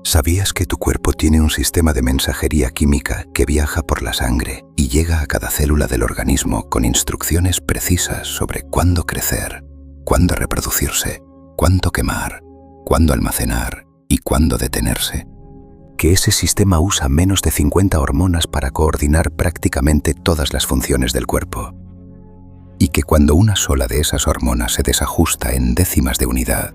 ¿Sabías que tu cuerpo tiene un sistema de mensajería química que viaja por la sangre y llega a cada célula del organismo con instrucciones precisas sobre cuándo crecer, cuándo reproducirse, cuándo quemar, cuándo almacenar y cuándo detenerse? Que ese sistema usa menos de 50 hormonas para coordinar prácticamente todas las funciones del cuerpo. Y que cuando una sola de esas hormonas se desajusta en décimas de unidad,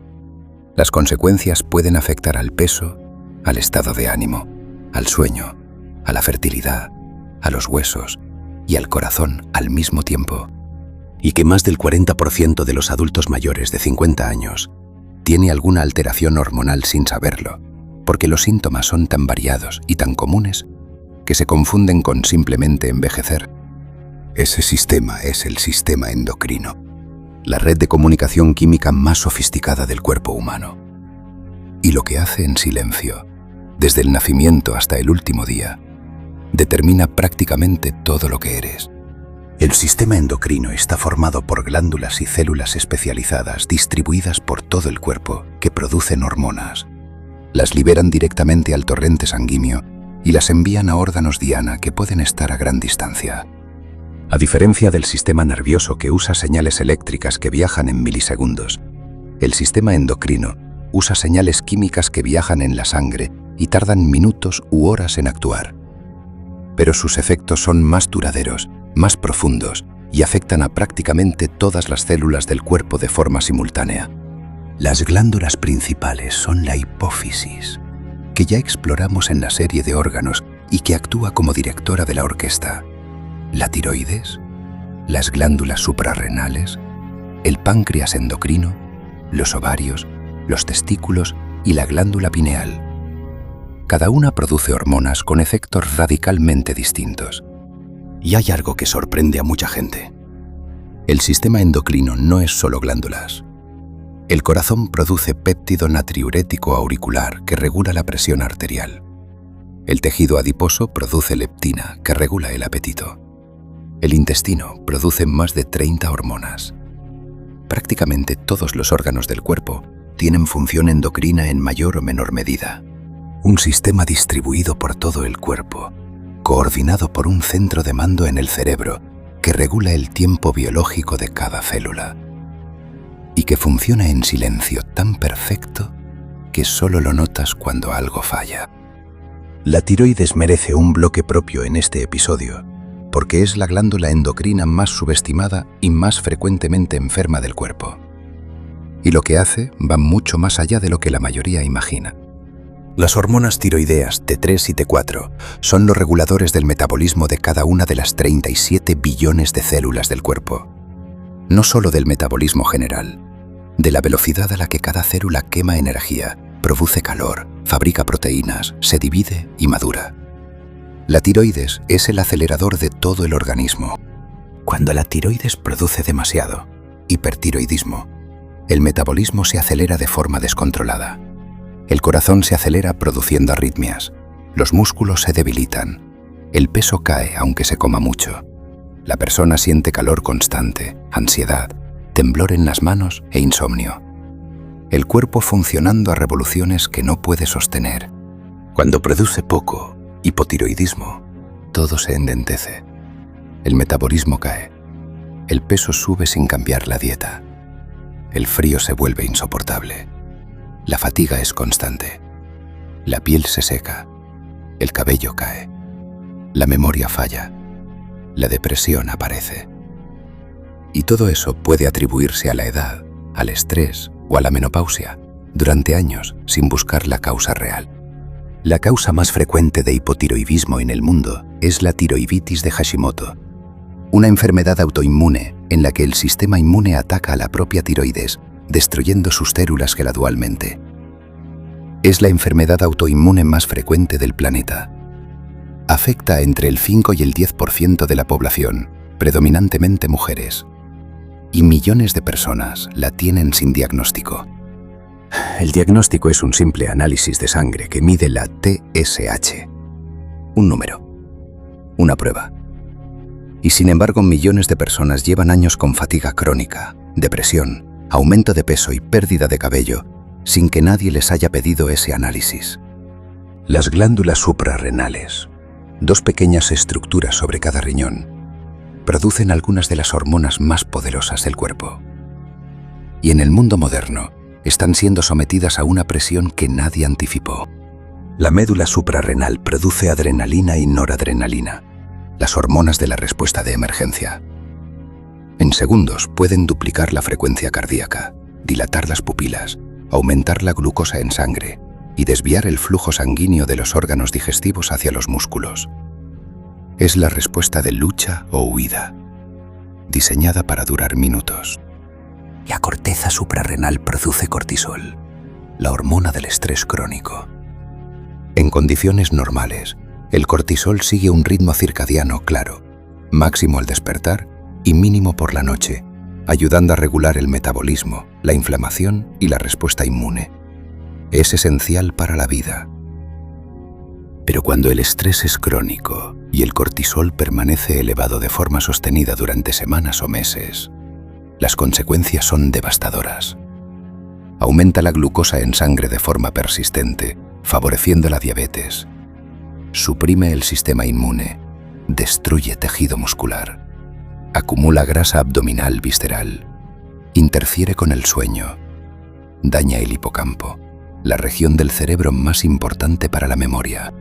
las consecuencias pueden afectar al peso, al estado de ánimo, al sueño, a la fertilidad, a los huesos y al corazón al mismo tiempo. Y que más del 40% de los adultos mayores de 50 años tiene alguna alteración hormonal sin saberlo, porque los síntomas son tan variados y tan comunes que se confunden con simplemente envejecer. Ese sistema es el sistema endocrino, la red de comunicación química más sofisticada del cuerpo humano. Y lo que hace en silencio, desde el nacimiento hasta el último día, determina prácticamente todo lo que eres. El sistema endocrino está formado por glándulas y células especializadas distribuidas por todo el cuerpo que producen hormonas. Las liberan directamente al torrente sanguíneo y las envían a órganos diana que pueden estar a gran distancia. A diferencia del sistema nervioso que usa señales eléctricas que viajan en milisegundos, el sistema endocrino usa señales químicas que viajan en la sangre y tardan minutos u horas en actuar. Pero sus efectos son más duraderos, más profundos y afectan a prácticamente todas las células del cuerpo de forma simultánea. Las glándulas principales son la hipófisis, que ya exploramos en la serie de órganos y que actúa como directora de la orquesta. La tiroides, las glándulas suprarrenales, el páncreas endocrino, los ovarios, los testículos y la glándula pineal. Cada una produce hormonas con efectos radicalmente distintos. Y hay algo que sorprende a mucha gente. El sistema endocrino no es solo glándulas. El corazón produce péptido natriurético auricular que regula la presión arterial. El tejido adiposo produce leptina que regula el apetito. El intestino produce más de 30 hormonas. Prácticamente todos los órganos del cuerpo tienen función endocrina en mayor o menor medida. Un sistema distribuido por todo el cuerpo, coordinado por un centro de mando en el cerebro que regula el tiempo biológico de cada célula y que funciona en silencio tan perfecto que solo lo notas cuando algo falla. La tiroides merece un bloque propio en este episodio porque es la glándula endocrina más subestimada y más frecuentemente enferma del cuerpo. Y lo que hace va mucho más allá de lo que la mayoría imagina. Las hormonas tiroideas T3 y T4 son los reguladores del metabolismo de cada una de las 37 billones de células del cuerpo. No solo del metabolismo general, de la velocidad a la que cada célula quema energía, produce calor, fabrica proteínas, se divide y madura. La tiroides es el acelerador de todo el organismo. Cuando la tiroides produce demasiado, hipertiroidismo, el metabolismo se acelera de forma descontrolada. El corazón se acelera produciendo arritmias, los músculos se debilitan, el peso cae aunque se coma mucho, la persona siente calor constante, ansiedad, temblor en las manos e insomnio. El cuerpo funcionando a revoluciones que no puede sostener. Cuando produce poco, hipotiroidismo, todo se endentece. El metabolismo cae, el peso sube sin cambiar la dieta, el frío se vuelve insoportable. La fatiga es constante, la piel se seca, el cabello cae, la memoria falla, la depresión aparece. Y todo eso puede atribuirse a la edad, al estrés o a la menopausia, durante años sin buscar la causa real. La causa más frecuente de hipotiroidismo en el mundo es la tiroiditis de Hashimoto, una enfermedad autoinmune en la que el sistema inmune ataca a la propia tiroides, destruyendo sus células gradualmente. Es la enfermedad autoinmune más frecuente del planeta. Afecta entre el 5 y el 10% de la población, predominantemente mujeres. Y millones de personas la tienen sin diagnóstico. El diagnóstico es un simple análisis de sangre que mide la TSH. Un número. Una prueba. Y sin embargo, millones de personas llevan años con fatiga crónica, depresión, aumento de peso y pérdida de cabello, sin que nadie les haya pedido ese análisis. Las glándulas suprarrenales, dos pequeñas estructuras sobre cada riñón, producen algunas de las hormonas más poderosas del cuerpo. Y en el mundo moderno, están siendo sometidas a una presión que nadie anticipó. La médula suprarrenal produce adrenalina y noradrenalina, las hormonas de la respuesta de emergencia. En segundos pueden duplicar la frecuencia cardíaca, dilatar las pupilas, aumentar la glucosa en sangre y desviar el flujo sanguíneo de los órganos digestivos hacia los músculos. Es la respuesta de lucha o huida, diseñada para durar minutos. La corteza suprarrenal produce cortisol, la hormona del estrés crónico. En condiciones normales, el cortisol sigue un ritmo circadiano claro, máximo al despertar y mínimo por la noche, ayudando a regular el metabolismo, la inflamación y la respuesta inmune. Es esencial para la vida. Pero cuando el estrés es crónico y el cortisol permanece elevado de forma sostenida durante semanas o meses, las consecuencias son devastadoras. Aumenta la glucosa en sangre de forma persistente, favoreciendo la diabetes. Suprime el sistema inmune, destruye tejido muscular, acumula grasa abdominal visceral, interfiere con el sueño, daña el hipocampo, la región del cerebro más importante para la memoria.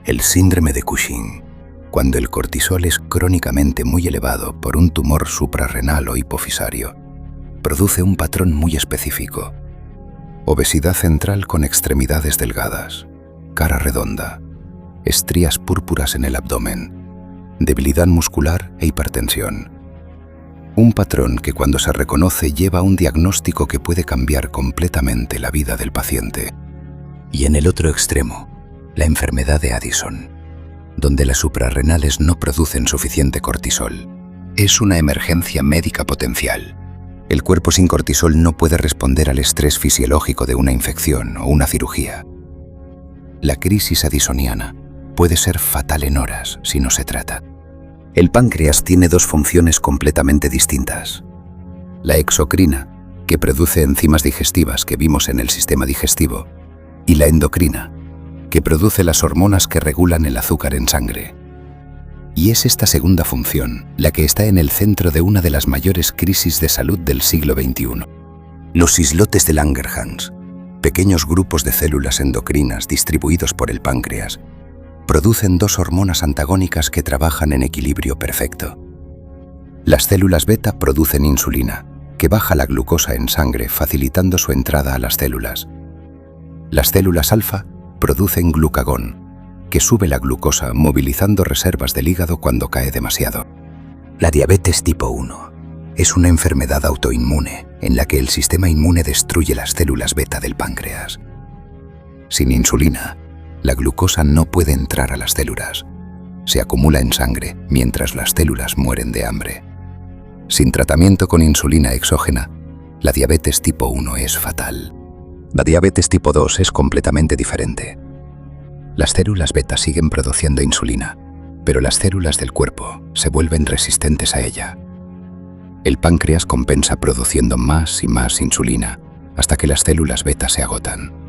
El síndrome de Cushing, cuando el cortisol es crónicamente muy elevado por un tumor suprarrenal o hipofisario, produce un patrón muy específico: obesidad central con extremidades delgadas, cara redonda, estrías púrpuras en el abdomen, debilidad muscular e hipertensión. Un patrón que cuando se reconoce lleva a un diagnóstico que puede cambiar completamente la vida del paciente. Y en el otro extremo, la enfermedad de Addison, donde las suprarrenales no producen suficiente cortisol. Es una emergencia médica potencial. El cuerpo sin cortisol no puede responder al estrés fisiológico de una infección o una cirugía. La crisis addisoniana puede ser fatal en horas si no se trata. El páncreas tiene dos funciones completamente distintas: la exocrina, que produce enzimas digestivas que vimos en el sistema digestivo, y la endocrina, que produce las hormonas que regulan el azúcar en sangre. Y es esta segunda función la que está en el centro de una de las mayores crisis de salud del siglo XXI. Los islotes de Langerhans, pequeños grupos de células endocrinas distribuidos por el páncreas, producen dos hormonas antagónicas que trabajan en equilibrio perfecto. Las células beta producen insulina, que baja la glucosa en sangre facilitando su entrada a las células. Las células alfa producen glucagón, que sube la glucosa movilizando reservas del hígado cuando cae demasiado. La diabetes tipo 1 es una enfermedad autoinmune en la que el sistema inmune destruye las células beta del páncreas. Sin insulina, la glucosa no puede entrar a las células. Se acumula en sangre mientras las células mueren de hambre. Sin tratamiento con insulina exógena, la diabetes tipo 1 es fatal. La diabetes tipo 2 es completamente diferente. Las células beta siguen produciendo insulina, pero las células del cuerpo se vuelven resistentes a ella. El páncreas compensa produciendo más y más insulina hasta que las células beta se agotan.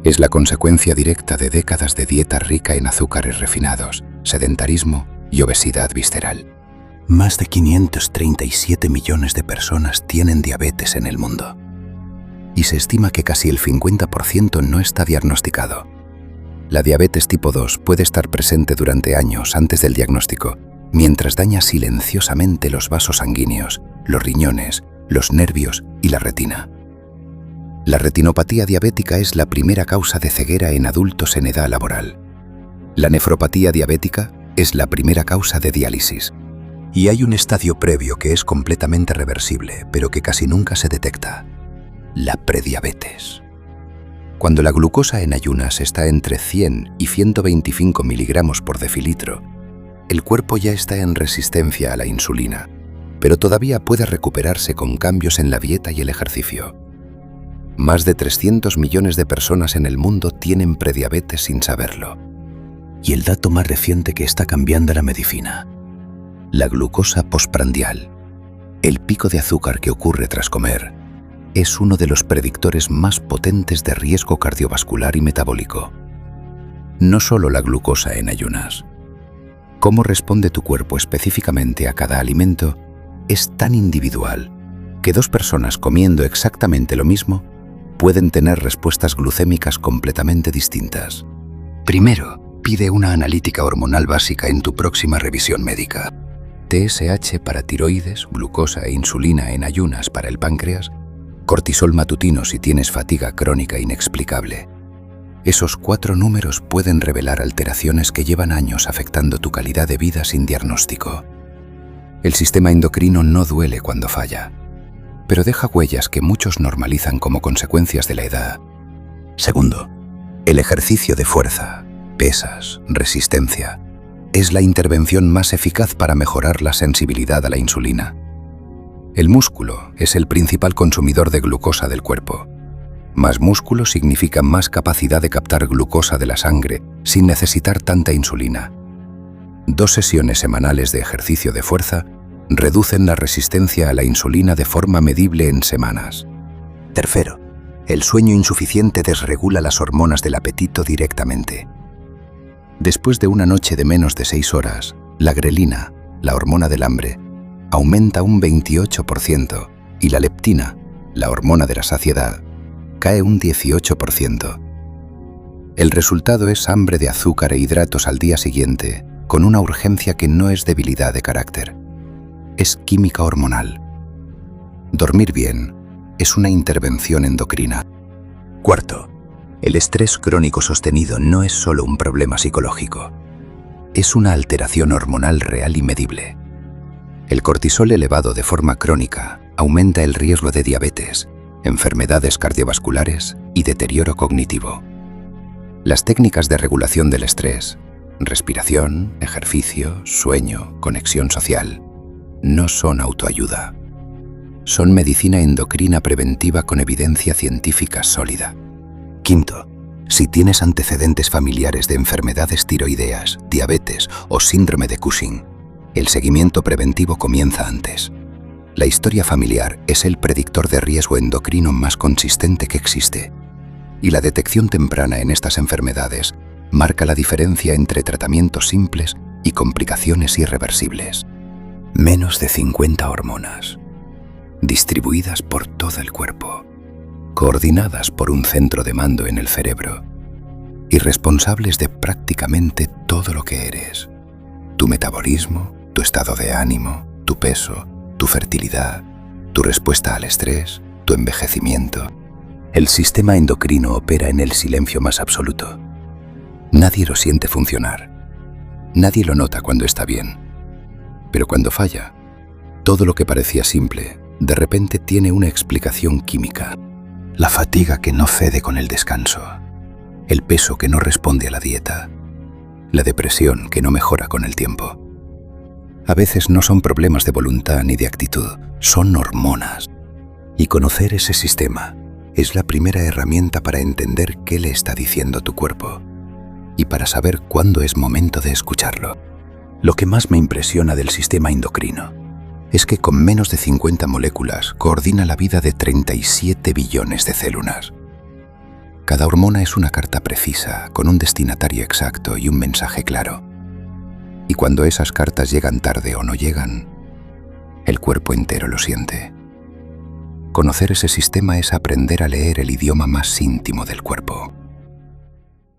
Es la consecuencia directa de décadas de dieta rica en azúcares refinados, sedentarismo y obesidad visceral. Más de 537 millones de personas tienen diabetes en el mundo. Y se estima que casi el 50% no está diagnosticado. La diabetes tipo 2 puede estar presente durante años antes del diagnóstico, mientras daña silenciosamente los vasos sanguíneos, los riñones, los nervios y la retina. La retinopatía diabética es la primera causa de ceguera en adultos en edad laboral. La nefropatía diabética es la primera causa de diálisis. Y hay un estadio previo que es completamente reversible, pero que casi nunca se detecta: la prediabetes. Cuando la glucosa en ayunas está entre 100 y 125 miligramos por decilitro, el cuerpo ya está en resistencia a la insulina, pero todavía puede recuperarse con cambios en la dieta y el ejercicio. Más de 300 millones de personas en el mundo tienen prediabetes sin saberlo. Y el dato más reciente que está cambiando la medicina: la glucosa postprandial, el pico de azúcar que ocurre tras comer, es uno de los predictores más potentes de riesgo cardiovascular y metabólico. no solo la glucosa en ayunas. Cómo responde tu cuerpo específicamente a cada alimento es tan individual que dos personas comiendo exactamente lo mismo pueden tener respuestas glucémicas completamente distintas. Primero, pide una analítica hormonal básica en tu próxima revisión médica. TSH para tiroides, glucosa e insulina en ayunas para el páncreas, cortisol matutino si tienes fatiga crónica inexplicable. Esos 4 números pueden revelar alteraciones que llevan años afectando tu calidad de vida sin diagnóstico. El sistema endocrino no duele cuando falla, pero deja huellas que muchos normalizan como consecuencias de la edad. Segundo, el ejercicio de fuerza, pesas, resistencia, es la intervención más eficaz para mejorar la sensibilidad a la insulina. El músculo es el principal consumidor de glucosa del cuerpo. Más músculo significa más capacidad de captar glucosa de la sangre sin necesitar tanta insulina. 2 sesiones semanales de ejercicio de fuerza reducen la resistencia a la insulina de forma medible en semanas. Tercero, el sueño insuficiente desregula las hormonas del apetito directamente. Después de una noche de menos de 6 horas, la grelina, la hormona del hambre, aumenta un 28% y la leptina, la hormona de la saciedad, cae un 18%. El resultado es hambre de azúcar e hidratos al día siguiente, con una urgencia que no es debilidad de carácter. Es química hormonal. Dormir bien es una intervención endocrina. Cuarto, el estrés crónico sostenido no es solo un problema psicológico. Es una alteración hormonal real y medible. El cortisol elevado de forma crónica aumenta el riesgo de diabetes, enfermedades cardiovasculares y deterioro cognitivo. Las técnicas de regulación del estrés, respiración, ejercicio, sueño, conexión social, no son autoayuda. Son medicina endocrina preventiva con evidencia científica sólida. Quinto, si tienes antecedentes familiares de enfermedades tiroideas, diabetes o síndrome de Cushing, el seguimiento preventivo comienza antes. La historia familiar es el predictor de riesgo endocrino más consistente que existe, y la detección temprana en estas enfermedades marca la diferencia entre tratamientos simples y complicaciones irreversibles. Menos de 50 hormonas, distribuidas por todo el cuerpo, coordinadas por un centro de mando en el cerebro, y responsables de prácticamente todo lo que eres: tu metabolismo, tu estado de ánimo, tu peso, tu fertilidad, tu respuesta al estrés, tu envejecimiento. El sistema endocrino opera en el silencio más absoluto. Nadie lo siente funcionar. Nadie lo nota cuando está bien. Pero cuando falla, todo lo que parecía simple, de repente tiene una explicación química. La fatiga que no cede con el descanso, el peso que no responde a la dieta, la depresión que no mejora con el tiempo. A veces no son problemas de voluntad ni de actitud, son hormonas. Y conocer ese sistema es la primera herramienta para entender qué le está diciendo tu cuerpo y para saber cuándo es momento de escucharlo. Lo que más me impresiona del sistema endocrino es que con menos de 50 moléculas coordina la vida de 37 billones de células. Cada hormona es una carta precisa, con un destinatario exacto y un mensaje claro. Y cuando esas cartas llegan tarde o no llegan, el cuerpo entero lo siente. Conocer ese sistema es aprender a leer el idioma más íntimo del cuerpo.